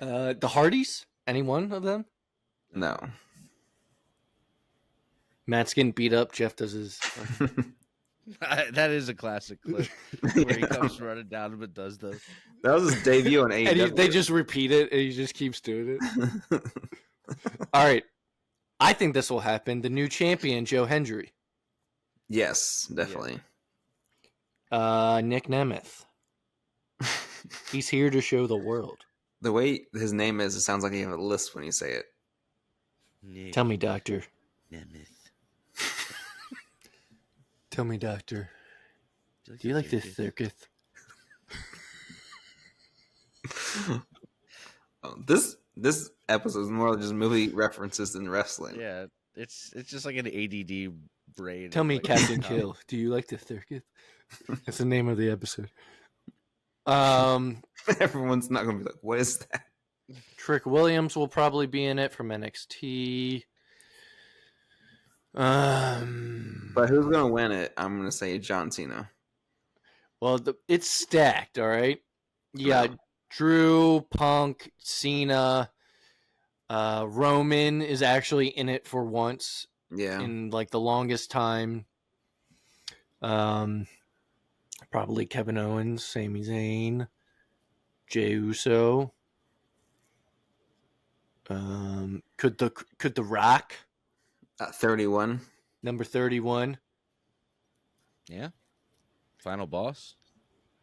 The Hardys? Any one of them? No. Matt's getting beat up. Jeff does his. That is a classic clip where he comes running down him and does the. That was his debut on AEW. And they just repeat it, and he just keeps doing it. All right. I think this will happen. The new champion, Joe Hendry. Yes, definitely. Nick Nemeth. He's here to show the world. The way his name is, it sounds like you have a list when you say it. Nick Tell me, Doctor. Nemeth. Tell me, Doctor. Do you like this circus? This episode is more just movie references than wrestling. Yeah, it's just like an ADD brain. Tell me, like, Captain Kill. Do you like the circus? That's the name of the episode. Everyone's not going to be like, what is that? Trick Williams will probably be in it from NXT. But who's going to win it? I'm going to say John Cena. Well, it's stacked, all right? You got Drew, Punk, Cena. Roman is actually in it for once. Yeah. In like the longest time. Probably Kevin Owens, Sami Zayn, Jey Uso. Could the Rock? 31. Number 31. Yeah. Final boss.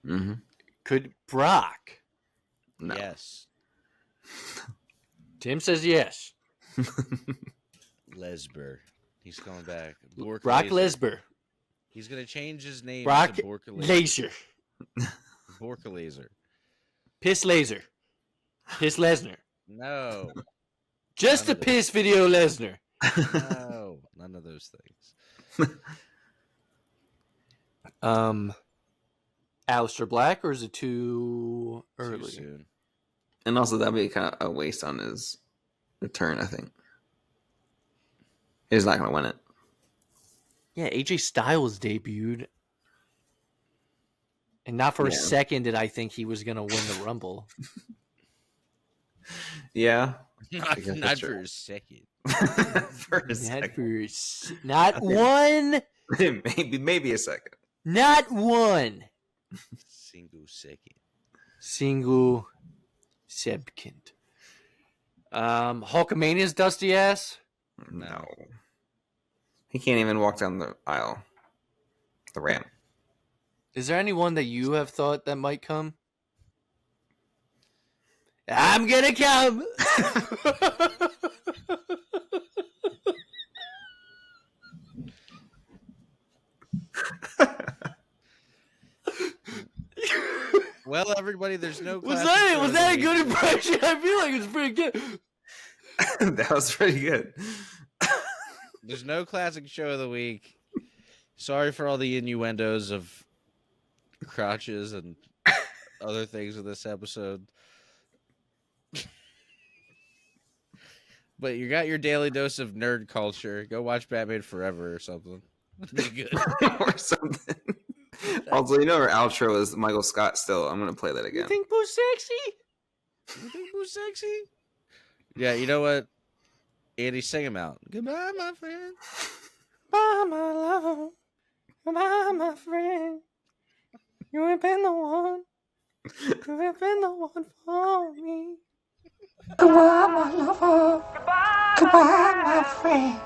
Mm-hmm. Could Brock? No. Yes. Tim says yes. Lesber. He's coming back. Brock Lesnar. He's gonna change his name Brock to Bork Lesnar. Borkelaser. Piss Laser. Piss Lesnar. No. Just a piss video Lesnar. No. None of those things. Aleister Black, or is it too early? Too soon. And also, that'd be kind of a waste on his return, I think. He's not going to win it. Yeah, AJ Styles debuted. And not for a second did I think he was going to win the Rumble. Yeah. Not for a second. Not one. maybe a second. Not one. Single second. Hulkamania's dusty ass? No. He can't even walk down the aisle. The ramp. Is there anyone that you have thought that might come? I'm gonna come. Well, everybody, there's no. Was that a good impression? I feel like it's pretty good. That was pretty good. There's no classic show of the week. Sorry for all the innuendos of crotches and other things in this episode. But you got your daily dose of nerd culture. Go watch Batman Forever or something. It'd be good. Or something. Also, you know our outro is Michael Scott still. I'm going to play that again. You think Boo's sexy? You think Boo's sexy? Yeah, you know what? Andy, sing him out. Goodbye, my friend. Bye, my love. Goodbye, my friend. You have been the one. You have been the one for me. Goodbye, my lover. Goodbye, my friend.